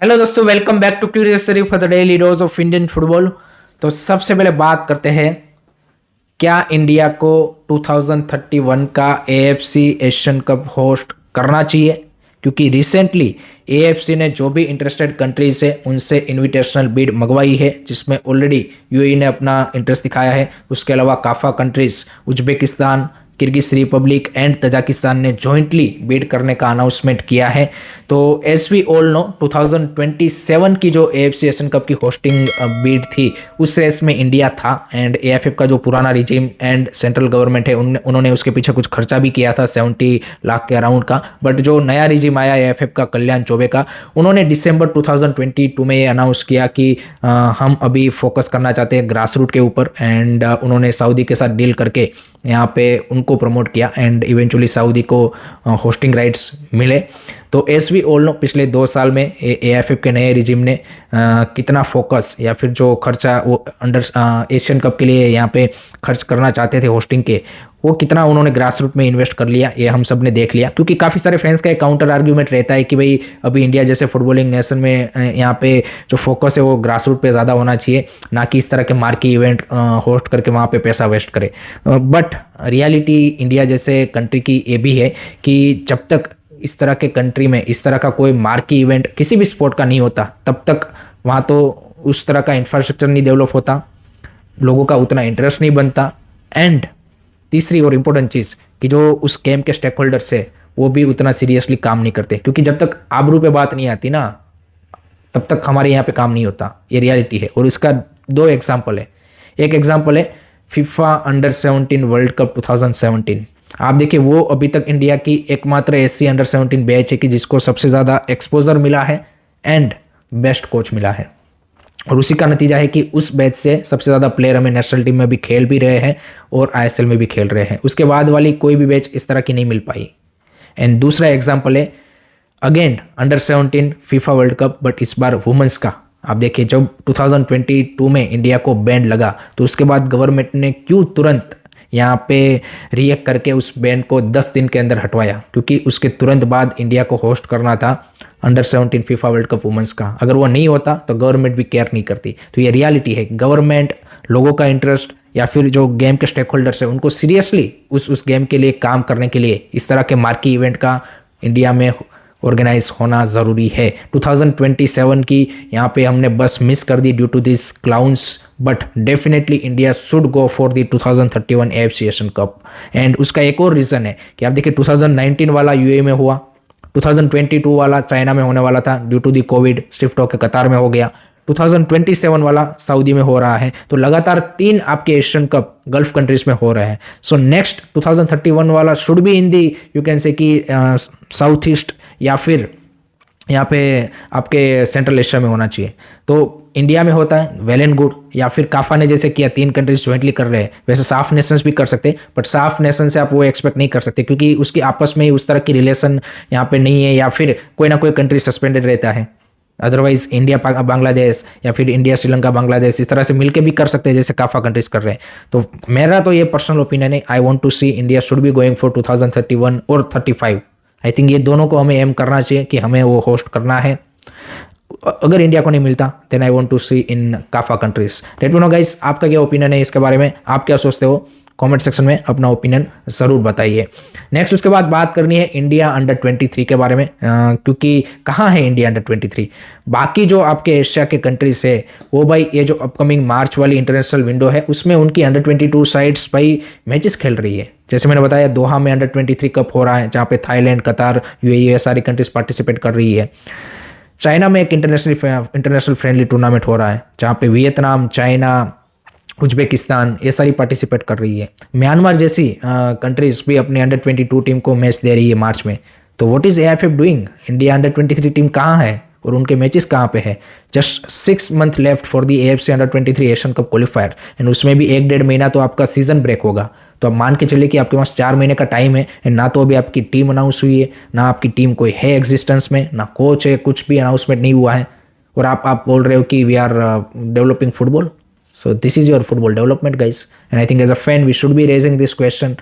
Hello दोस्तों, welcome back to Curiousery for the daily dose of Indian football. तो सबसे पहले बात करते हैं, क्या इंडिया को 2031 का एएफसी एशियन कप होस्ट करना चाहिए? क्योंकि रिसेंटली एएफसी ने जो भी इंटरेस्टेड कंट्रीज है उनसे इनविटेशनल बिड मंगवाई है, जिसमें ऑलरेडी यूएई ने अपना इंटरेस्ट दिखाया है। उसके अलावा CAFA countries Uzbekistan, Kyrgyz Republic and Tajikistan ने जॉइंटली बिड करने का अनाउंसमेंट किया है। तो एज वी ऑल नो 2027 की जो एएफसी एशियन कप की होस्टिंग बिड थी, उस रेस में इंडिया था। एंड एएफएफ का जो पुराना रिजीम एंड सेंट्रल गवर्नमेंट है उन्होंने उसके पीछे कुछ खर्चा भी किया था 70 लाख के अराउंड का। बट जो नया रिजीम आया एएफएफ का, कल्याण चौबे का, उन्होंने दिसंबर 2022 में ये अनाउंस किया कि हम अभी फोकस करना चाहते हैं ग्रास रूट के ऊपर। एंड उन्होंने सऊदी के साथ डील करके यहाँ पे उनको प्रमोट किया एंड इवेंचुअली सऊदी को होस्टिंग राइट्स मिले। तो एस वी ऑल नो पिछले 2 साल में एएफएफ के नए रिजिम ने कितना फोकस या फिर जो खर्चा वो अंडर एशियन कप के लिए यहाँ पे खर्च करना चाहते थे होस्टिंग के, वो कितना उन्होंने ग्रास रूट में इन्वेस्ट कर लिया, ये हम सब ने देख लिया। क्योंकि काफ़ी सारे फैंस का एक काउंटर आर्ग्यूमेंट रहता है कि भाई अभी इंडिया जैसे फुटबॉलिंग नेशन में यहाँ पे जो फोकस है वो ग्रास रूट पे ज़्यादा होना चाहिए, ना कि इस तरह के मार्की इवेंट होस्ट करके वहाँ पे पैसा वेस्ट करे। बट रियलिटी इंडिया जैसे कंट्री की ये भी है कि जब तक इस तरह के कंट्री में इस तरह का कोई मार्की इवेंट किसी भी स्पोर्ट का नहीं होता, तब तक वहाँ तो उस तरह का इंफ्रास्ट्रक्चर नहीं डेवलप होता, लोगों का उतना इंटरेस्ट नहीं बनता। एंड तीसरी और इम्पोर्टेंट चीज़ कि जो उस गेम के स्टेक होल्डर्स है वो भी उतना सीरियसली काम नहीं करते, क्योंकि जब तक आबरू पे बात नहीं आती ना, तब तक हमारे यहाँ पे काम नहीं होता। ये रियलिटी है। और इसका 2 एग्जाम्पल है। एक एग्जाम्पल है फीफा अंडर 17 वर्ल्ड कप 2017। आप देखिए, वो अभी तक इंडिया की एकमात्र ऐसी अंडर 17 बैच है कि जिसको सबसे ज़्यादा एक्सपोजर मिला है एंड बेस्ट कोच मिला है। और उसी का नतीजा है कि उस बैच से सबसे ज़्यादा प्लेयर हमें नेशनल टीम में भी खेल भी रहे हैं और आईएसएल में भी खेल रहे हैं। उसके बाद वाली कोई भी बैच इस तरह की नहीं मिल पाई। एंड दूसरा एग्जाम्पल है again under 17 FIFA world cup, but इस बार वुमेंस का। आप देखिए, जब 2022 में इंडिया को बैन लगा तो उसके बाद गवर्नमेंट ने क्यों तुरंत यहाँ पे रिएक्ट करके उस बैन को 10 दिन के अंदर हटवाया, क्योंकि उसके तुरंत बाद इंडिया को होस्ट करना था under 17 FIFA world cup women's का। अगर वो नहीं होता तो गवर्नमेंट भी केयर नहीं करती। तो ये रियलिटी है, गवर्नमेंट, लोगों का इंटरेस्ट या फिर जो गेम के स्टेक होल्डर्स है उनको सीरियसली उस गेम के लिए काम करने के लिए इस तरह के मार्की इवेंट का इंडिया में ऑर्गेनाइज होना ज़रूरी है। 2027 की यहाँ पे हमने बस मिस कर दी due to this clowns, but definitely India should go for the 2031 AFC Asian cup. And उसका एक और रीज़न है कि आप देखिए 2019 वाला यूएई में हुआ, 2022 वाला चाइना में होने वाला था, due to the covid shift होकर कतार में हो गया, 2027 वाला सऊदी में हो रहा है। तो लगातार 3 आपके एशियन कप गल्फ कंट्रीज में हो रहे हैं। सो नेक्स्ट 2031 वाला should be in the, you can say कि साउथ ईस्ट या फिर यहाँ पे आपके सेंट्रल एशिया में होना चाहिए। तो इंडिया में होता है वेल एंड गुड, या फिर काफा ने जैसे किया 3 कंट्रीज ज्वाइंटली कर रहे हैं, वैसे साफ नेशंस भी कर सकते, बट साफ नेशन से आप वो एक्सपेक्ट नहीं कर सकते क्योंकि उसकी आपस में उस तरह की रिलेशन यहाँ पे नहीं है, या फिर कोई ना कोई कंट्री सस्पेंडेड रहता है। अदरवाइज इंडिया बांग्लादेश या फिर इंडिया श्रीलंका बांग्लादेश इस तरह से मिलके भी कर सकते हैं जैसे काफा कंट्रीज कर रहे हैं। तो मेरा तो ये पर्सनल ओपिनियन है, I want to see India should be going for 2031 और 35। आई थिंक ये दोनों को हमें एम करना चाहिए कि हमें वो होस्ट करना है। अगर इंडिया को नहीं मिलता then I want to see in CAFA countries. Let me know guys, आपका क्या ओपिनियन है इसके बारे में, आप क्या सोचते हो? कमेंट सेक्शन में अपना ओपिनियन ज़रूर बताइए। नेक्स्ट उसके बाद बात करनी है इंडिया अंडर 23 के बारे में, क्योंकि कहाँ है इंडिया अंडर 23? बाकी जो आपके एशिया के कंट्रीज है वो भाई ये जो अपकमिंग मार्च वाली इंटरनेशनल विंडो है उसमें उनकी अंडर 22 साइड्स भाई मैचेस खेल रही है। जैसे मैंने बताया दोहा में अंडर 23 कप हो रहा है, जहाँ पे थाईलैंड, कतार, यूएई ये सारी कंट्रीज पार्टिसिपेट कर रही है। चाइना में एक इंटरनेशनल फ्रेंडली टूर्नामेंट हो रहा है जहाँ पे वियतनाम, चाइना, उज्बेकिस्तान ये सारी पार्टिसिपेट कर रही है। म्यांमार जैसी कंट्रीज भी अपने अंडर 22 टीम को मैच दे रही है मार्च में। तो what is AFF doing? India under 23 team कहाँ है और उनके मैचेस कहाँ पे है? Just 6 month left for the AFC under 23 Asian cup qualifier, and उसमें भी 1-1.5 महीना तो आपका सीजन ब्रेक होगा। तो अब मान के चलिए कि आपके पास 4 महीने का टाइम है, एंड ना तो अभी आपकी टीम अनाउंस हुई है, ना आपकी टीम कोई है एग्जिस्टेंस में, ना कोच है, कुछ भी अनाउंसमेंट नहीं हुआ है, और आप बोल रहे हो कि we are developing football. So this is your football development, guys, and I think as a fan we should be raising this question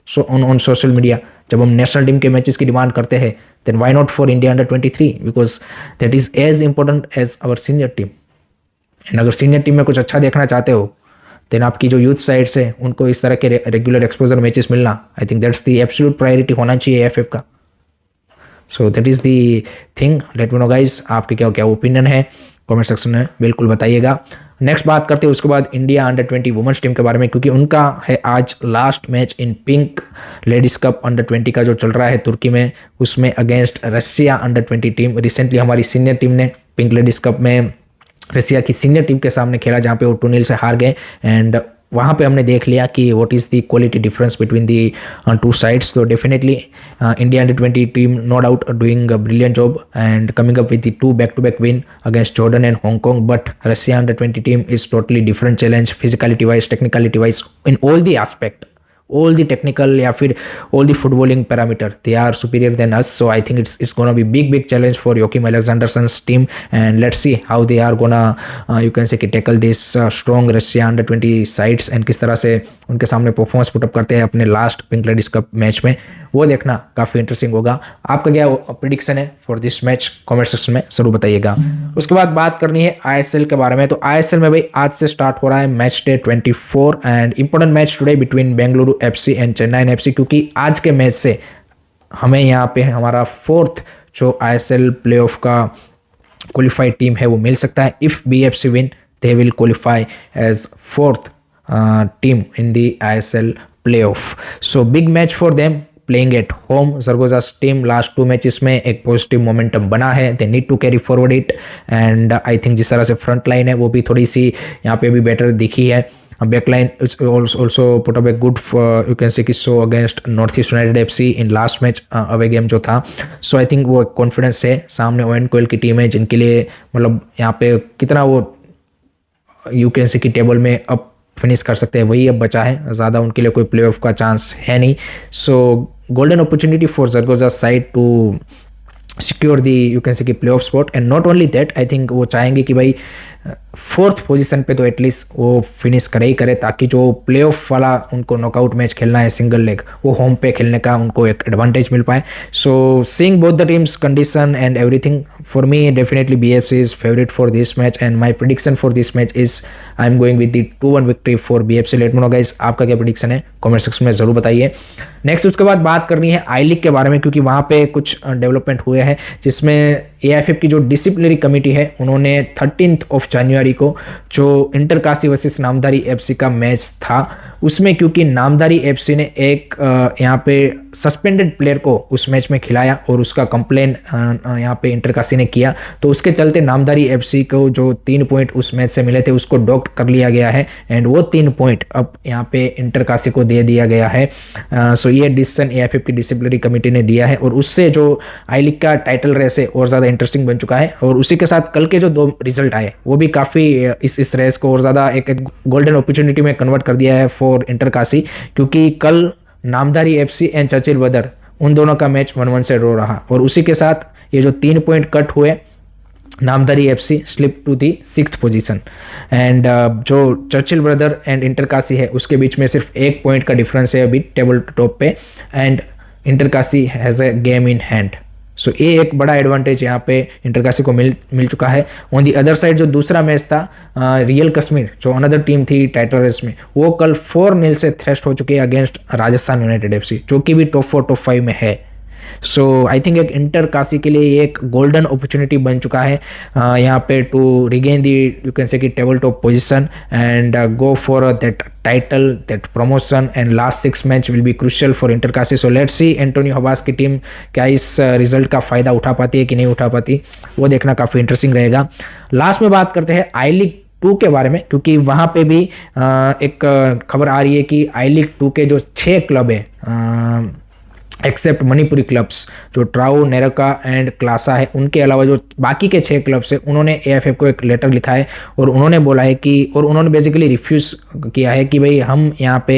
so on social media जब हम नेशनल टीम के मैचेस की डिमांड करते हैं, then why not for India under 23, because that is as important as our senior team. And अगर senior team में कुछ अच्छा देखना चाहते हो, देन आपकी जो यूथ साइड्स है उनको इस तरह के रेगुलर एक्सपोजर मैचेस मिलना, I think that's the absolute priority होना चाहिए एएफएफ का। So that is the thing. Late me know guys, आपके क्या क्या ओपिनियन है कमेंट सेक्शन में बिल्कुल बताइएगा। नेक्स्ट बात करते हैं उसके बाद इंडिया अंडर 20 वुमेंस टीम के बारे में, क्योंकि उनका है आज लास्ट मैच इन पिंक लेडीज कप अंडर 20 का जो चल रहा है तुर्की में, उसमें against Russia under 20 team. Recently हमारी सीनियर टीम ने पिंक लेडीज कप में रशिया की सीनियर टीम के सामने खेला, जहाँ पे वो 2-0 से हार गए। एंड वहाँ पे हमने देख लिया कि what is the quality difference between the two sides. तो definitely India under 20 team no doubt doing a brilliant job and coming up with the 2 बैक-to-back win against Jordan and Hong Kong. But Russia under 20 team is totally different challenge, physicality wise, technicality wise, in all the aspect, all the technical या फिर all the footballing parameter, they are superior than us. So I think it's gonna be big challenge for Joachim Alexandersson's team, and let's see how they are gonna you can say कि tackle this strong Russia under 20 sides and किस तरह से उनके सामने performance put up करते हैं अपने last pink ladies cup match में, वो देखना काफ़ी इंटरेस्टिंग होगा। आपका क्या प्रिडिक्शन है for this match comment section में जरूर बताइएगा। उसके बाद बात करनी है आईएसएल के बारे में। तो आईएसएल में भाई आज से स्टार्ट हो रहा है match day 24 and important match today between Bengaluru FC and Chennai FC, क्योंकि आज के मैच से हमें यहाँ पे हमारा 4th जो आईएसएल प्लेऑफ का क्वालिफाइड टीम है वो मिल सकता है। If BFC win they will qualify as 4th team in the ISL playoff. So big match for them playing at home. जरगोजा's टीम लास्ट 2 मैचेस में एक पॉजिटिव मोमेंटम बना है, they need to carry forward it. And I think जिस तरह से front line है वो भी थोड़ी सी यहाँ पे भी बेटर दिखी है। Backline is also put up a good you can say कि show against North East United FC in last match away game जो था। सो आई थिंक वो कॉन्फिडेंस है। सामने ओएन कोयल की टीम है जिनके लिए मतलब यहाँ पे कितना वो यू कैन से कि टेबल में अप फिनिश कर सकते हैं, वही अब बचा है, ज़्यादा उनके लिए कोई प्ले ऑफ का चांस है नहीं। So golden opportunity for Zaragoza side to secure the you can say कि play off spot. And not only that, I think वो चाहेंगे कि भाई 4th पोजीशन पे तो एटलीस्ट वो फिनिश करे ही करे, ताकि जो प्ले ऑफ वाला उनको नॉकआउट मैच खेलना है सिंगल लेग, वो होम पे खेलने का उनको एक एडवांटेज मिल पाए। सो seeing both the teams condition and everything, for me definitely BFC is favourite for this match and my prediction for this match is I am going with the 2-1 victory for BFC. Late me know guys, आपका क्या prediction है comment section में जरूर बताइए। Next उसके बाद बात करनी है आई लीग के बारे में, क्योंकि वहाँ पे कुछ डेवलपमेंट हुए हैं, जिसमें एआईएफएफ की जो डिसिप्लिनरी कमेटी है उन्होंने 13 जनवरी को जो इंटरकाशी वर्सेस नामधारी एफसी का मैच था, उसमें क्योंकि नामधारी एफसी ने एक यहाँ पे सस्पेंडेड प्लेयर को उस मैच में खिलाया और उसका कंप्लेन यहाँ पे इंटरकाशी ने किया, तो उसके चलते नामधारी एफसी को जो 3 पॉइंट उस मैच से मिले थे उसको डॉक्ट कर लिया गया है एंड वो 3 पॉइंट अब यहाँ पे इंटरकाशी को दे दिया गया है। सो ये डिसीजन एआईएफएफ की डिसिप्लिनरी कमेटी ने दिया है और उससे जो आई लीग का टाइटल रेस है और ज़्यादा इंटरेस्टिंग बन चुका है। और उसी के साथ कल के जो 2 रिजल्ट आए वो भी काफ़ी इस रेस को और ज़्यादा एक गोल्डन अपॉर्चुनिटी में कन्वर्ट कर दिया है फॉर इंटरकाशी, क्योंकि कल नामधारी एफसी एंड चर्चिल ब्रदर उन दोनों का मैच 1-1 से ड्रॉ रहा और उसी के साथ ये जो 3 पॉइंट कट हुए, Namdhari FC slip to the 6th position and जो चर्चिल ब्रदर एंड इंटरकाशी है उसके बीच में सिर्फ 1 पॉइंट का डिफरेंस है अभी टेबल टॉप पे and Inter Kashi has a game in hand. सो ये एक बड़ा एडवांटेज यहाँ पे इंटरकाशी को मिल चुका है। ऑन दी अदर साइड जो दूसरा मैच था रियल कश्मीर जो अनदर टीम थी टाइटल रेस में, वो कल 4-0 से थ्रेस्ट हो चुकी है अगेंस्ट राजस्थान यूनाइटेड एफसी जो कि भी टॉप 4 टॉप 5 में है। सो आई थिंक एक इंटरकाशी के लिए एक गोल्डन अपॉर्चुनिटी बन चुका है यहाँ पे to regain the you can say कि table top position and go for that title, that promotion and last 6 match will be crucial for Inter Kashi. So let's see Antonio Habas की टीम क्या इस रिजल्ट का फ़ायदा उठा पाती है कि नहीं उठा पाती, वो देखना काफ़ी इंटरेस्टिंग रहेगा। लास्ट में बात करते हैं आई लीग 2 के बारे में, क्योंकि वहाँ पे भी एक खबर आ रही है कि आई लीग 2 के जो 6 क्लब है एक्सेप्ट मणिपुरी क्लब्स जो ट्राउ, नेरका एंड क्लासा है, उनके अलावा जो बाकी के 6 क्लब्स है उन्होंने एएफएफ को एक लेटर लिखा है और उन्होंने बोला है कि और उन्होंने बेसिकली रिफ्यूज़ किया है कि भाई हम यहाँ पे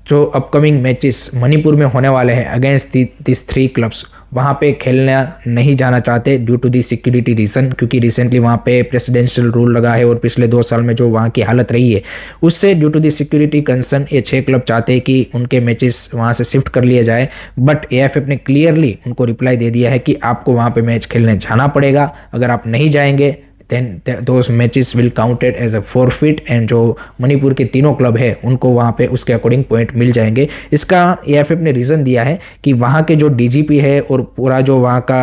जो अपकमिंग मैचेस मणिपुर में होने वाले हैं अगेंस्ट दिस 3 क्लब्स वहाँ पे खेलना नहीं जाना चाहते due to the security reason, क्योंकि रिसेंटली वहाँ पे प्रेसिडेंशियल रूल लगा है और पिछले 2 साल में जो वहाँ की हालत रही है उससे due to the security concern ये 6 क्लब चाहते हैं कि उनके मैचेस वहाँ से शिफ्ट कर लिए जाए। बट AFF ने क्लियरली उनको रिप्लाई दे दिया है कि आपको वहाँ पे मैच खेलने जाना पड़ेगा, अगर आप नहीं जाएंगे then those matches will counted as a forfeit and जो मणिपुर के तीनों क्लब है उनको वहाँ पे उसके अकॉर्डिंग पॉइंट मिल जाएंगे। इसका AFF ने रीज़न दिया है कि वहाँ के जो DGP है और पूरा जो वहाँ का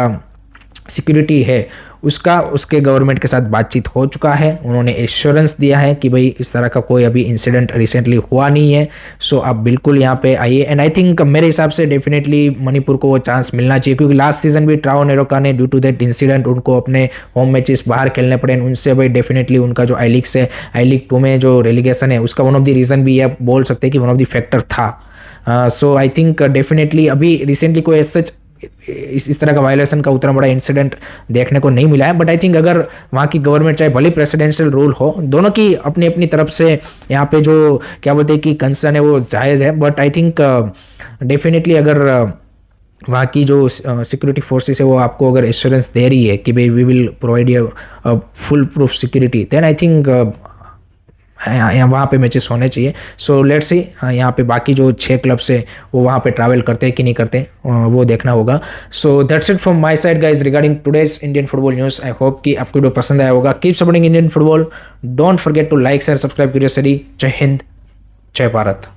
सिक्योरिटी है उसके गवर्नमेंट के साथ बातचीत हो चुका है, उन्होंने एश्योरेंस दिया है कि भाई इस तरह का कोई अभी इंसिडेंट रिसेंटली हुआ नहीं है। सो आप बिल्कुल यहाँ पे आइए एंड आई थिंक मेरे हिसाब से डेफिनेटली मणिपुर को वो चांस मिलना चाहिए, क्योंकि लास्ट सीजन भी ट्राओ नेरोका ने ड्यू टू दैट इंसिडेंट उनको अपने होम मैचेस बाहर खेलने पड़े, उनसे भाई डेफिनेटली उनका जो आई लीग से आई लीग 2 में जो रेलीगेशन है उसका वन ऑफ द रीज़न भी यह बोल सकते हैं कि वन ऑफ द फैक्टर था। सो आई थिंक डेफिनेटली अभी रिसेंटली कोई एज सच इस तरह का वायलेशन का उतना बड़ा इंसिडेंट देखने को नहीं मिला है। बट आई थिंक अगर वहाँ की गवर्नमेंट चाहे भले प्रेसिडेंशियल रूल हो, दोनों की अपनी अपनी तरफ से यहाँ पे जो क्या बोलते हैं कि कंसर्न है वो जायज़ है। बट आई थिंक डेफिनेटली अगर वहाँ की जो सिक्योरिटी फोर्सेस है वो आपको अगर एश्योरेंस दे रही है कि भाई we will provide you full proof security, then I think यहाँ वहाँ पे मैचेस होने चाहिए। सो लेट्स सी यहाँ पे बाकी जो 6 क्लब्स है वो वहाँ पे ट्रैवल करते हैं कि नहीं करते वो देखना होगा। So that's it from my side guys regarding today's Indian football news. I hope कि आपको वीडियो पसंद आया होगा। Keep supporting Indian football, don't forget to like share subscribe curiosity. जय हिंद, जय भारत।